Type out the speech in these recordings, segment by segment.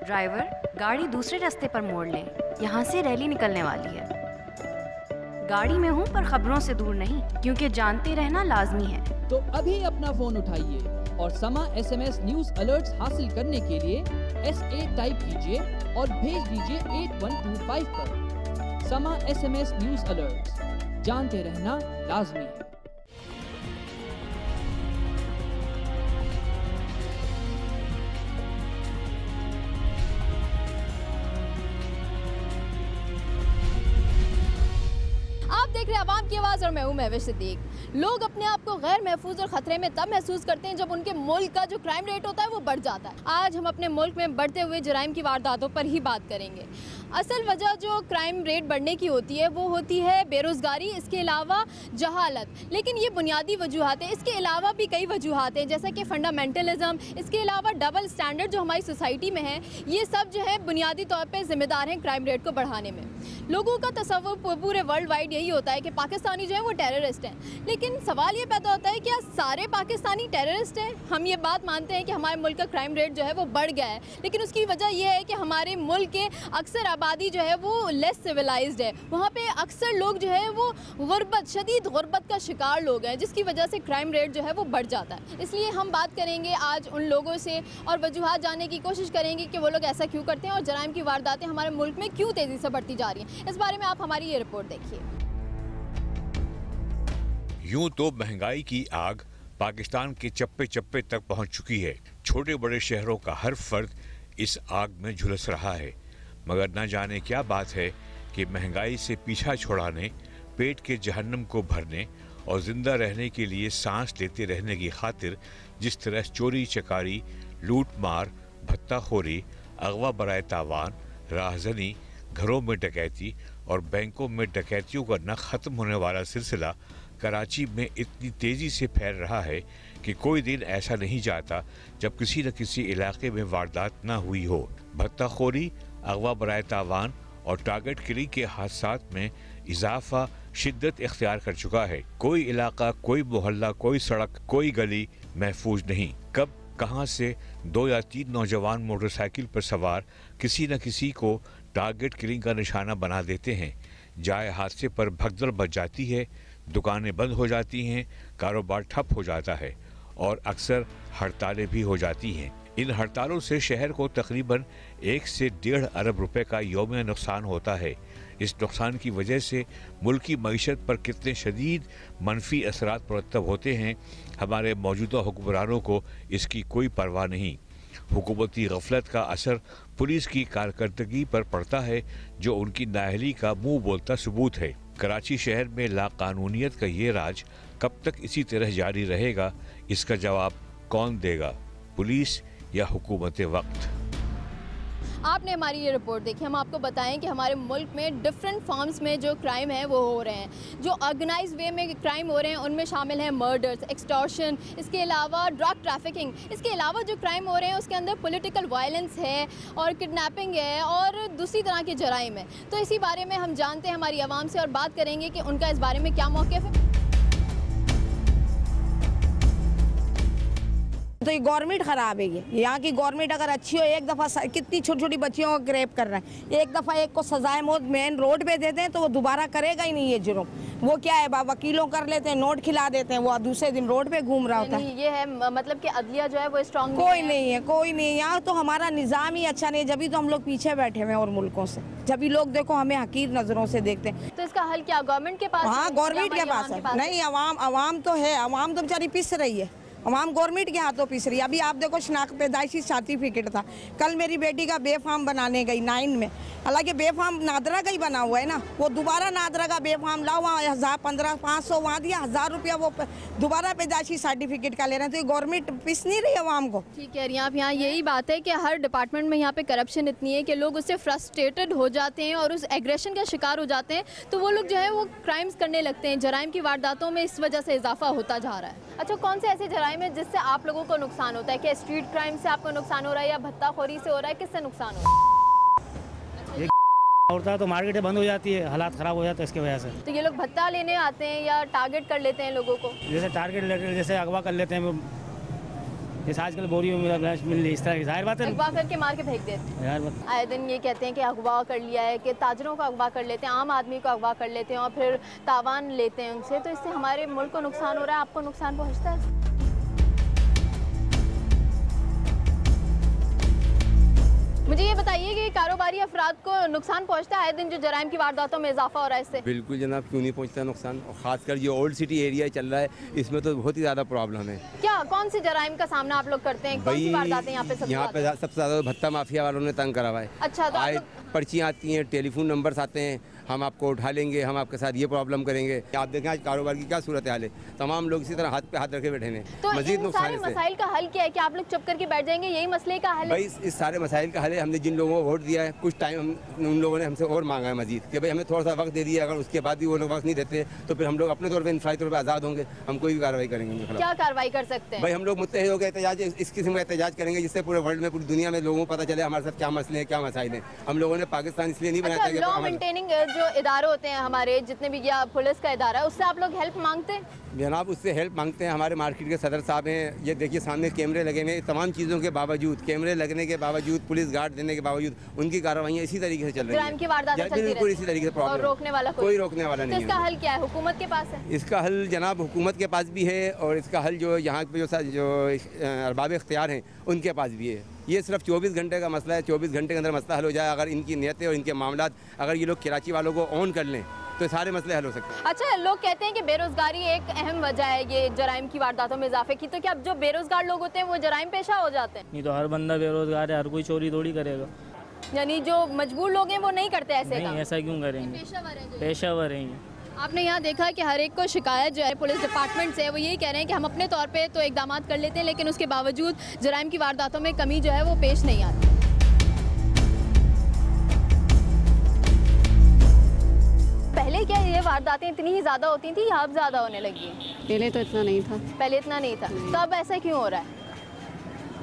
Driver, गाड़ी दूसरे रास्ते पर मोड़ लें, यहाँ से रैली निकलने वाली है। गाड़ी में हूँ पर खबरों से दूर नहीं, क्योंकि जानते रहना लाजमी है। तो अभी अपना फोन उठाइए और समा SMS न्यूज अलर्ट्स हासिल करने के लिए SA टाइप कीजिए और भेज दीजिए 8125 पर। समा SMS न्यूज अलर्ट्स, जानते रहना लाजमी है। देख रहे आवाम की आवाज़ और मैं हूं महविश सिद्दीक। लोग अपने आप को गैर महफूज और ख़तरे में तब महसूस करते हैं जब उनके मुल्क का जो क्राइम रेट होता है वो बढ़ जाता है। आज हम अपने मुल्क में बढ़ते हुए जराइम की वारदातों पर ही बात करेंगे। असल वजह जो क्राइम रेट बढ़ने की होती है वो होती है बेरोज़गारी, इसके अलावा जहालत। लेकिन ये बुनियादी वजूहात हैं, इसके अलावा भी कई वजूहात हैं जैसा कि फंडामेंटलिज्म, इसके अलावा डबल स्टैंडर्ड जो हमारी सोसाइटी में है, ये सब जो है बुनियादी तौर पर ज़िम्मेदार हैं क्राइम रेट को बढ़ाने में। लोगों का तसव्वुर पूरे वर्ल्ड वाइड यही होता है कि पाकिस्तानी जो है वो टेररिस्ट हैं, लेकिन सवाल ये पैदा होता है क्या सारे पाकिस्तानी टेररिस्ट हैं? हम ये बात मानते हैं कि हमारे मुल्क का क्राइम रेट जो है वो बढ़ गया है, लेकिन उसकी वजह यह है कि हमारे मुल्क के अक्सर आबादी जो है वो लेस सिविलाइज्ड है। वहाँ पे अक्सर लोग जो है वो गुर्बत, शदीद गुर्बत का शिकार लोग हैं, जिसकी वजह से क्राइम रेट जो है वो बढ़ जाता है। इसलिए हम बात करेंगे आज उन लोगों से और वजूहात जानने की कोशिश करेंगे कि वो लोग ऐसा क्यों करते हैं और जराइम की वारदातें हमारे मुल्क में क्यों तेज़ी से बढ़ती जा रही हैं। इस बारे में आप हमारी ये रिपोर्ट देखिए। यूं तो महंगाई की आग पाकिस्तान के चप्पे चप्पे तक पहुंच चुकी है। छोटे बड़े शहरों का हर फर्द इस आग में झुलस रहा है, मगर न जाने क्या बात है कि महंगाई से पीछा छुड़ाने, पेट के जहन्नम को भरने और जिंदा रहने के लिए सांस लेते रहने की खातिर जिस तरह चोरी चकारी, लूट मार, भत्ताखोरी, अगवा बराए तावान, राहजनी, घरों में डकैती और बैंकों में डकैतियों का न ख़त्म होने वाला सिलसिला कराची में इतनी तेज़ी से फैल रहा है कि कोई दिन ऐसा नहीं जाता जब किसी न किसी इलाके में वारदात न हुई हो। भत्ताखोरी, अगवा बराए तावान और टारगेट किलिंग के हादसात में इजाफा शिद्दत इख्तियार कर चुका है। कोई इलाका, कोई मोहल्ला, कोई सड़क, कोई गली महफूज नहीं। कब कहां से 2 या 3 नौजवान मोटरसाइकिल पर सवार किसी न किसी को टारगेट किलिंग का निशाना बना देते हैं। जाए हादसे पर भगदड़ बच जाती है, दुकानें बंद हो जाती हैं, कारोबार ठप हो जाता है और अक्सर हड़तालें भी हो जाती हैं। इन हड़तालों से शहर को तकरीबन 1 से 1.5 अरब रुपए का यौमिया नुकसान होता है। इस नुकसान की वजह से मुल्की मईशत पर कितने शदीद मनफी असरात मुरतब होते हैं, हमारे मौजूदा हुक्मरानों को इसकी कोई परवाह नहीं। हुकूमती गफलत का असर पुलिस की कारकर्दगी पर पड़ता है, जो उनकी नाअहली का मुंह बोलता सबूत है। कराची शहर में लाकानूनियत का ये राज कब तक इसी तरह जारी रहेगा, इसका जवाब कौन देगा, पुलिस या हुकूमत वक्त? आपने हमारी ये रिपोर्ट देखी। हम आपको बताएं कि हमारे मुल्क में डिफरेंट फॉर्म्स में जो क्राइम है वो हो रहे हैं। जो ऑर्गेनाइज वे में क्राइम हो रहे हैं उनमें शामिल हैं मर्डर्स, एक्सटॉर्शन, इसके अलावा ड्रग ट्रैफिकिंग। इसके अलावा जो क्राइम हो रहे हैं उसके अंदर पॉलिटिकल वायलेंस है और किडनैपिंग है और दूसरी तरह के जराइम है। तो इसी बारे में हम जानते हैं हमारी आवाम से और बात करेंगे कि उनका इस बारे में क्या मौक़िफ़ है। तो ये गवर्नमेंट ख़राब है। ये यहाँ की गवर्नमेंट अगर अच्छी हो, एक दफ़ा कितनी छोटी छोटी बच्चियों को ग्रेप कर रहा है, एक दफ़ा एक को सजाए मौत मेन रोड पे दे दें तो वो दोबारा करेगा ही नहीं ये जुर्म। वो क्या है, वकीलों कर लेते हैं, नोट खिला देते हैं, वो दूसरे दिन रोड पे घूम रहा होता है। ये है मतलब कि अदलिया जो है वो स्ट्रॉन्ग कोई नहीं है, कोई नहीं। यहाँ तो हमारा निज़ाम ही अच्छा नहीं, जब तो हम लोग पीछे बैठे हुए हैं और मुल्कों से, जब भी लोग देखो हमें हकीर नज़रों से देखते हैं। तो इसका हल क्या गवर्नमेंट के पास? हाँ, गवर्नमेंट के पास है। नहीं, अवाम तो है, अवाम तो बेचारी पिस रही है, अवाम गवर्नमेंट के हाथों पिस रही है। अभी आप देखो शनाख्त पैदाइशी सर्टिफिकेट था, कल मेरी बेटी का बेफाम बनाने गई 9 में, हालांकि बेफाम नादरा का ही बना हुआ है ना, वो दोबारा नादरा का बेफाम लाओ, वहाँ 1500 वहाँ दिया, 1000 रुपया वो दोबारा पैदाइशी सर्टिफिकेट का ले रहे हैं। तो ये गवर्नमेंट पिस नहीं रही अवाम को। ठीक है, आप यहाँ यही बात है कि हर डिपार्टमेंट में यहाँ पे करप्शन इतनी है कि लोग उससे फ्रस्ट्रेटेड हो जाते हैं और उस एग्रेशन का शिकार हो जाते हैं, तो वो लोग जो है वो क्राइम्स करने लगते हैं। जराइम की वारदातों में इस वजह से इजाफा होता जा रहा है। अच्छा, कौन से ऐसे जराइम है जिससे आप लोगों को नुकसान होता है? क्या स्ट्रीट क्राइम से आपको नुकसान हो रहा है या भत्ताखोरी से हो रहा है? किससे नुकसान हो रहा है? होता है तो मार्केटें बंद हो जाती है, हालात ख़राब हो जाते हैं इसकी वजह से। तो ये लोग भत्ता लेने आते हैं या टारगेट कर लेते हैं लोगों को? जैसे टारगेट लेते, जैसे अगवा कर लेते हैं, जैसे आजकल बोरियों में मिल रही इस तरह की, जाहिर बात है। अगवा करके मार के फेंक देते हैं। आए दिन ये कहते हैं कि अगवा कर लिया है, कि ताजरों को अगवा कर लेते हैं, आम आदमी को अगवा कर लेते हैं और फिर तावान लेते हैं उनसे, तो इससे हमारे मुल्क को नुकसान हो रहा है। आपको नुकसान पहुँचता है? मुझे ये बताइए कि कारोबारी अफराद को नुकसान पहुंचता है? आए दिन जो जराइम की वारदातों में इजाफा हो रहा है इससे। बिल्कुल जनाब, क्यों नहीं पहुंचता नुकसान, और खासकर ये ओल्ड सिटी एरिया चल रहा है, इसमें तो बहुत ही ज़्यादा प्रॉब्लम है। क्या कौन सी जराइम का सामना आप लोग करते हैं? कौन सी वारदातें यहाँ पे सबसे ज़्यादा भत्ता माफिया वालों ने तंग करा हुआ है। अच्छा, तो पर्चियाँ आती हैं, टेलीफोन नंबर्स आते हैं, हम आपको उठा लेंगे, हम आपके साथ ये प्रॉब्लम करेंगे। आप देखें आज कारोबार की क्या सूरत हाल है, तमाम लोग इसी तरह हाथ पे हाथ रखे बैठे हैं। तो मजीद इन सारे मसाइल का हल क्या है कि आप लोग चुप करके बैठ जाएंगे, यही मसले का हल है? भाई इस सारे मसाइल का हल है, हमने जिन लोगों को वोट दिया है, कुछ टाइम उन लोगों ने हमसे और मांगा है मजीद कि भाई हमें थोड़ा सा वक्त दे दिया, अगर उसके बाद भी वो लोग वक्त नहीं देते तो फिर हम लोग अपने तौर पर इंफरादी तौर पर आज़ाद होंगे, हम कोई भी कार्रवाई करेंगे। क्या कार्रवाई कर सकते हैं? भाई हम लोग मुत्तहिद होकर एहतजाज, इस किस्म का एहतजाज करेंगे जिससे पूरे वर्ल्ड में, पूरी दुनिया में लोगों को पता चले हमारे साथ क्या मसले हैं, क्या मसाइल हैं। हम लोगों ने पाकिस्तान इसलिए नहीं बनाया था। लॉ मेंटेनिंग जो इदारे होते हैं हमारे, जितने भी, या पुलिस का इदारा है, उससे आप लोग हेल्प मांगते हैं? जनाब उससे हेल्प मांगते हैं। हमारे मार्केट के सदर साहब हैं, ये देखिए सामने कैमरे लगे हुए, तमाम चीज़ों के बावजूद, कैमरे लगने के बावजूद, पुलिस गार्ड देने के बावजूद, उनकी कार्रवाइयाँ इसी तरीके से चल रही हैं। की वारदातें चलती बिल्कुल इसी तरीके से प्रॉब्लम, और रोकने वाला कोई रोकने वाला नहीं है। इसका हल क्या है? हुकूमत के पास है इसका हल? जनाब हुकूमत के पास भी है, और इसका हल जो यहाँ पे जो अरबाब इख्तियार हैं उनके पास भी है। ये सिर्फ 24 घंटे का मसला है, 24 घंटे के अंदर मसला हल हो जाए। अगर इनकी नीयतें और इनके मामला, अगर ये लोग कराची वालों को ऑन कर लें तो सारे मसले हल हो सकते हैं। अच्छा, लोग कहते हैं कि बेरोजगारी एक अहम वजह है ये जराइम की वारदातों में इजाफे की, तो क्या जो बेरोजगार लोग होते हैं वो जराइम पेशा हो जाते हैं? नहीं तो हर बंदा बेरोजगार है, हर कोई चोरी थोड़ी करेगा। यानी जो मजबूर लोग हैं वो नहीं करते ऐसे काम? ऐसा क्यों करेंगे, पेशावर हैं। आपने यहाँ देखा कि हर एक को शिकायत जो है पुलिस डिपार्टमेंट से, वो यही कह रहे हैं कि हम अपने तौर पे तो इकदाम कर लेते हैं, लेकिन उसके बावजूद जराइम की वारदातों में कमी जो है वो पेश नहीं आती। पहले क्या ये वारदातें इतनी ही ज़्यादा होती थी या अब ज़्यादा होने लगी है? पहले तो इतना नहीं था। पहले इतना नहीं था, तो अब ऐसा क्यों हो रहा है?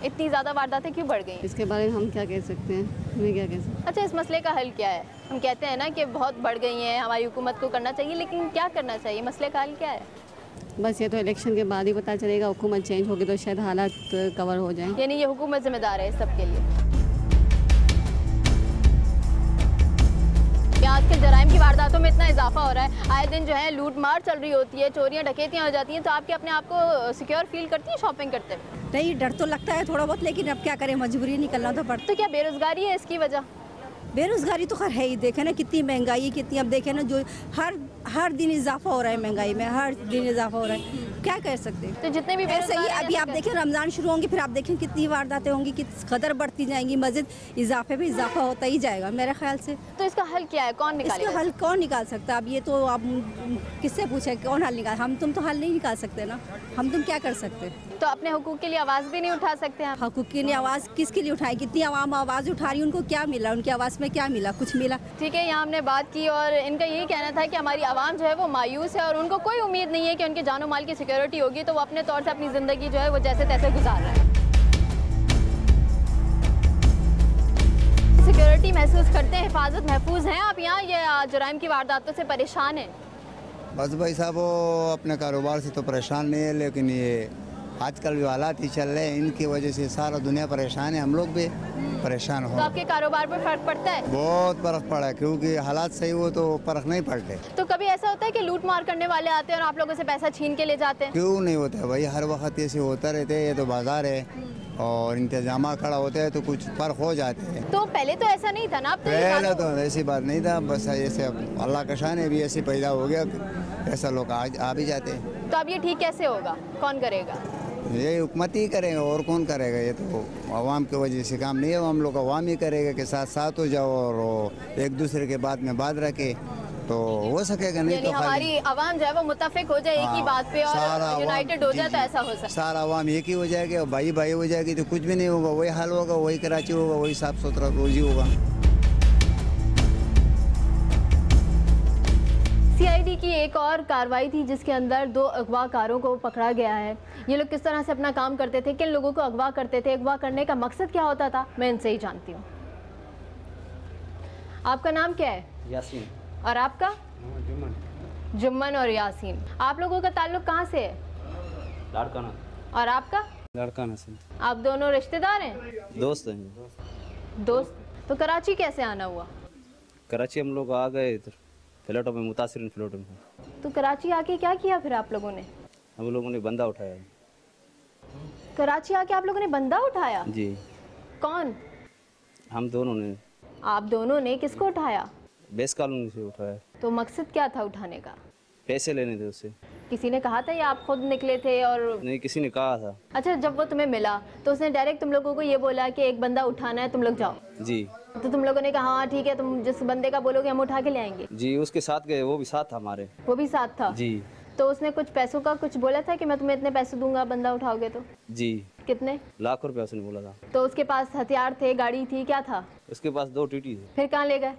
इतनी ज़्यादा वारदातें क्यों बढ़ गई? इसके बारे में हम क्या कह सकते हैं, हमें क्या कह सकते हैं? अच्छा, इस मसले का हल क्या है? हम कहते हैं ना कि बहुत बढ़ गई हैं, हमारी हुकूमत को करना चाहिए, लेकिन क्या करना चाहिए? मसले का हल क्या है? बस ये तो इलेक्शन के बाद ही पता चलेगा। हुकूमत चेंज होगी तो शायद हालात कवर हो जाएं। यानी ये हुकूमत जिम्मेदार है इस सब के लिए? आजकल जराइम की वारदातों में इतना इजाफा हो रहा है, आए दिन जो है लूट मार चल रही होती है, चोरियां डकैतियां हो जाती हैं, तो आपके अपने आप को सिक्योर फील करती है शॉपिंग करते हुए? नहीं, डर तो लगता है थोड़ा बहुत, लेकिन अब क्या करें, मजबूरी निकलना तो पड़ता। तो क्या बेरोजगारी है इसकी वजह? बेरोजगारी तो खैर है ही, देखे ना कितनी महंगाई, कितनी, अब देखे ना जो हर दिन इजाफा हो रहा है महंगाई में, हर दिन इजाफा हो रहा है, क्या कर सकते हैं? तो जितने भी ऐसे ही अभी आप देखें रमज़ान शुरू होंगे, फिर आप देखें कितनी वारदातें होंगी, किस कदर बढ़ती जाएंगी, मज़ीद इजाफे पे इजाफा होता ही जाएगा मेरे ख्याल से। तो इसका हल क्या है? कौन निकालेगा? इसका हल कौन निकाल सकता है? अब ये तो आप किससे पूछे कौन हल निकाल, हम तुम तो हल नहीं निकाल सकते ना, हम तुम क्या कर सकते? तो अपने हुकूक के लिए आवाज़ भी नहीं उठा सकते हैं? हुकूक के लिए आवाज़ किसके लिए उठाए? कितनी आवाम आवाज़ उठा रही, उनको क्या मिला, उनकी आवाज़ में क्या मिला? कुछ मिला? ठीक है, यहाँ हमने बात की और इनका यही कहना था कि हमारी आवाम जो है वो मायूस है और उनको कोई उम्मीद नहीं है कि उनके जानो माल की सिक्योरिटी होगी, तो वो अपने तौर से अपनी ज़िंदगी जो है वो जैसे तैसे गुजार रहे हैं। सिक्योरिटी महसूस करते हैं, हिफाजत महफूज हैं आप यहाँ, ये जराइम की वारदातों से परेशान हैं? बस भाई साहब वो अपने कारोबार से तो परेशान नहीं है, लेकिन ये आजकल जो हालात ही चल रहे हैं इनकी वजह से सारा दुनिया परेशान है, हम लोग भी परेशान हो। तो आपके कारोबार पर फर्क पड़ता है? बहुत फर्क पड़ा है, क्योंकि हालात सही हो तो फर्क नहीं पड़ते। तो कभी ऐसा होता है कि लूट मार करने वाले आते हैं और आप लोगों से पैसा छीन के ले जाते हैं? क्यों नहीं होता है भाई, हर वक्त ऐसे होता रहता है, ये तो बाजार है और इंतजाम खड़ा होता है तो कुछ फर्क हो जाते हैं। तो पहले तो ऐसा नहीं था ना? अब तो पहले तो ऐसी बात नहीं था, बस ऐसे अल्लाह का शान है, भी ऐसे पैदा हो गया, ऐसा लोग आ भी जाते हैं। तो अब ये ठीक कैसे होगा? कौन करेगा? ये हुकूमत ही करेंगे और कौन करेगा, ये तो आवाम की वजह से काम नहीं है, हम लोग आवाम ही करेगा कि साथ साथ हो जाओ और एक दूसरे के बात में बात रखे तो हो सकेगा, नहीं तो हमारी आवाम जो है वो मुत्तफिक हो जाए एक ही बात पे और यूनाइटेड हो जाए तो ऐसा हो सकता है। सारा आवाम एक ही हो जाएगी और भाई भाई हो जाएगी तो कुछ भी नहीं होगा, वही हाल होगा, वही कराची होगा, वही साफ सुथरा रोजी होगा। सीआईडी की एक और कार्रवाई थी जिसके अंदर 2 अगवाकारों को पकड़ा गया है। ये लोग किस तरह से अपना काम करते थे, किन लोगों को अगवा करते थे, अगवा करने का मकसद क्या होता था, मैं इनसे ही जानती हूँ। आपका नाम क्या है? यासीन। और आपका? जुम्मन और यासीन। आप लोगों का ताल्लुक कहाँ से है? लाड़काना। और आपका? लड़का नसीम। आप दोनों रिश्तेदार हैं? दोस्त हैं। दोस्त? तो कराची कैसे आना हुआ? कराची हम लोग आ गए इधर फ्लैटों में, मुतासिर फ्लैटों में। तो कराची आके क्या किया फिर आप लोगों ने? हम लोगों ने बंदा उठाया। कराची आके आप लोगों ने बंदा उठाया? जी। कौन? हम दोनों ने। आप दोनों ने किसको उठाया? बेस कॉलोनी से उठाया। तो मकसद क्या था उठाने का? पैसे लेने थे उससे। किसी ने कहा था या आप खुद निकले थे? और नहीं, किसी ने कहा था। अच्छा, जब वो तुम्हें मिला तो उसने डायरेक्ट तुम लोगों को ये बोला कि एक बंदा उठाना है, तुम लोग जाओ? जी। तो तुम लोगों ने कहा हाँ ठीक है, तुम जिस बंदे का बोलोगे हम उठा के ले आएंगे? जी, उसके साथ गए, वो भी साथ था हमारे। वो भी साथ था? जी। तो उसने कुछ पैसों का कुछ बोला था कि मैं तुम्हें इतने पैसे दूंगा बंदा उठाओगे तो? जी। कितने? लाख रुपया उसने बोला था। तो उसके पास हथियार थे, गाड़ी थी, क्या था? उसके पास 2 टीटी थे। फिर कहाँ ले गए?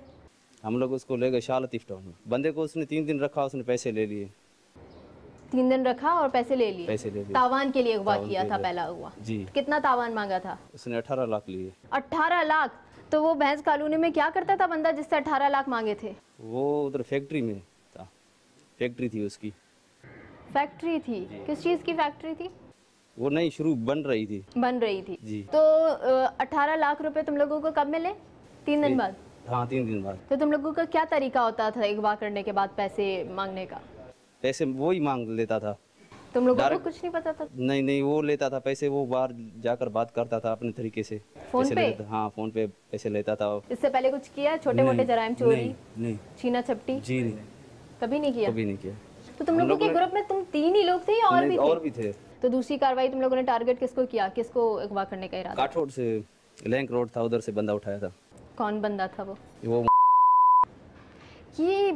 हम लोग उसको ले गए शाह लतीफ टाउन में। बंदे को उसने 3 दिन रखा, उसने पैसे ले लिए। 3 दिन रखा और पैसे ले लिए? पैसे ले लिए। तावान के लिए अगवा किया था पहला अगवा? जी। कितना तावान मांगा था? उसने 18 लाख लिए। 18 लाख? तो वो भैंस कॉलोनी में क्या करता था बंदा जिससे 18 लाख मांगे थे? वो उधर फैक्ट्री में था, फैक्ट्री थी उसकी। फैक्ट्री थी? किस चीज़ की फैक्ट्री थी? वो नहीं, शुरू बन रही थी। बन रही थी जी। तो 18 लाख रुपए तुम लोगों को कब मिले? 3 दिन बाद? हाँ, 3 दिन बाद। तो तुम लोगों का क्या तरीका होता था अगवा करने के बाद पैसे मांगने का? पैसे वो ही मांग लेता था। तुम लोगों को कुछ नहीं पता था? नहीं, वो लेता था पैसे, वो बाहर जाकर बात करता था अपने तरीके से। फोन पैसे पे? लेता था। हाँ, फोन पे पैसे लेता था। इससे पहले कुछ किया? छोटे मोटे जराइम, चोरी, नहीं, छीना झपटी? जी नहीं, कभी नहीं किया? कभी नहीं किया। तो तुम लोगों के ग्रुप में तुम 3 ही लोग थे या और भी थे? तो दूसरी कार्रवाई तुम लोगों ने टारगेट किसको किया? किसको अगवा करने का इरादा? काठ रोड से, लैंक रोड था, उधर से बंदा उठाया था। कौन बंदा था वो? ये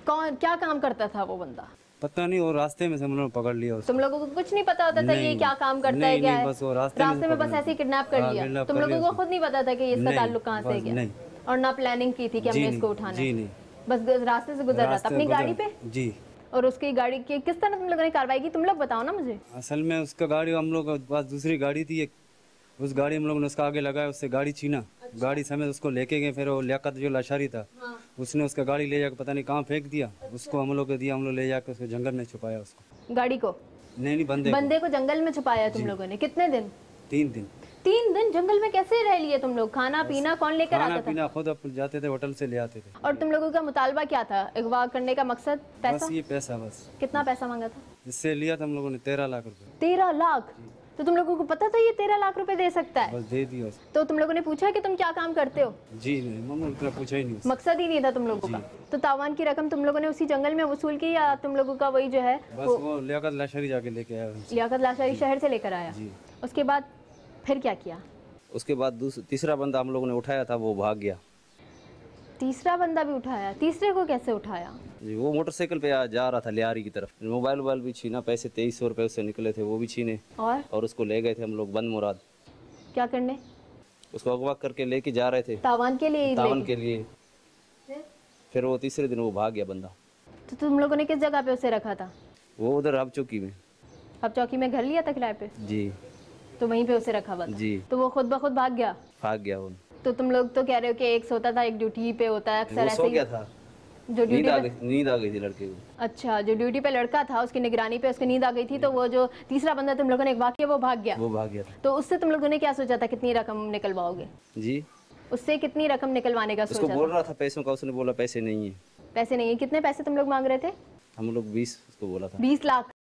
कौन, क्या काम करता था वो बंदा? पता नहीं, वो रास्ते में से हम लोग पकड़ लिया उसको। तुम लोगों को कुछ नहीं पता होता था ये क्या काम करता है? क्या है? बस वो रास्ते में बस ऐसे ही किडनैप कर लिया? तुम लोगों को खुद नहीं पता था कि इसका ताल्लुक कहाँ से गया? और ना प्लानिंग की थी कि हमने इसको उठाना है? बस रास्ते से गुजर रहा था अपनी गाड़ी पे? जी। और उसकी गाड़ी की किस तरह तुम लोगों ने कार्रवाई की? तुम लोग बताओ ना मुझे। असल में उसका गाड़ी, हम लोग के पास दूसरी गाड़ी थी एक, उस गाड़ी हम लोगों ने उसका आगे लगाया, उससे गाड़ी छीना। अच्छा। गाड़ी समेत उसको लेके गए। फिर वो लियाकत जो लाशारी था, हाँ। उसने उसका गाड़ी ले जाकर पता नहीं कहाँ फेंक दिया। अच्छा। उसको हम लोग को दिया, हम लोग ले जाकर उसको जंगल में छुपाया। उसको गाड़ी को? नहीं, बंदे को जंगल में छुपाया तुम लोगों ने? कितने दिन? 3 दिन। 3 दिन जंगल में कैसे रह लिए तुम लोग? खाना पीना कौन लेकर आता था? पीना खुद अपन जाते थे, होटल से ले आते थे। और तुम लोगों का मुतालबा क्या था अगवा करने का मकसद? पैसा? बस ये पैसा। बस कितना पैसा मांगा था? इससे लिया था हम लोगों ने 13 लाख रुपए। 13 लाख? तो तुम लोगों को पता था ये 13 लाख रुपए दे सकता है? बस दे दिया। तो तुम लोगों ने पूछा कि तुम क्या काम करते हो? जी नहीं, मम्मा उतना पूछा ही नहीं। मकसद ही नहीं था तुम लोगों का? तो तावान की रकम तुम लोगों ने उसी जंगल में वसूल की या तुम लोगों का वही जो है बस वो लियाकत लाशारी जाके लेके आया? लियाकत लाशारी शहर से लेकर आया। उसके बाद फिर क्या किया? उसके बाद तीसरा बंदा हम लोगों ने उठाया था, वो भाग गया। तीसरा बंदा भी उठाया? तीसरे को कैसे उठाया? जी, वो मोटरसाइकिल पे जा रहा था लियारी की तरफ। मोबाइल भी छीना, पैसे 2300 रुपए उससे निकले थे, वो भी छीने। और उसको ले गए थे हम लोग बंद मुराद। क्या करने? उसको अगवा करके लेके जा रहे थे तावान के लिए? तावान के लिए। फिर वो तीसरे दिन वो भाग गया बंदा। तो तुम लोगों ने किस जगह पे उसे रखा था? वो उधर हब चौकी में। हब चौकी में घर लिया था किराए पे? जी। तो वहीं पे उसे रखा हुआ था? जी। तो वो खुद ब खुद भाग गया? भाग गया वो। तो तुम लोग तो कह रहे हो कि एक सोता था, एक ड्यूटी पे होता है अक्सर ऐसे ही? गया था जो ड्यूटी पे नींद आ गई थी लड़के को। अच्छा, जो ड्यूटी पे लड़का था उसकी निगरानी पे उसकी नींद आ गई थी, तो वो जो तीसरा बंदा तुम लोगों ने अगवा किया वो भाग गया? तो उससे तुम लोगों ने क्या सोचा था, कितनी रकम निकलवाओगे? जी, उससे कितनी रकम निकलवाने का सोचा? उसको बोल रहा था पैसों का, उसने बोला पैसे नहीं है। पैसे नहीं है? कितने पैसे तुम लोग मांग रहे थे? हम लोग 20 उसको बोला था। 20 लाख?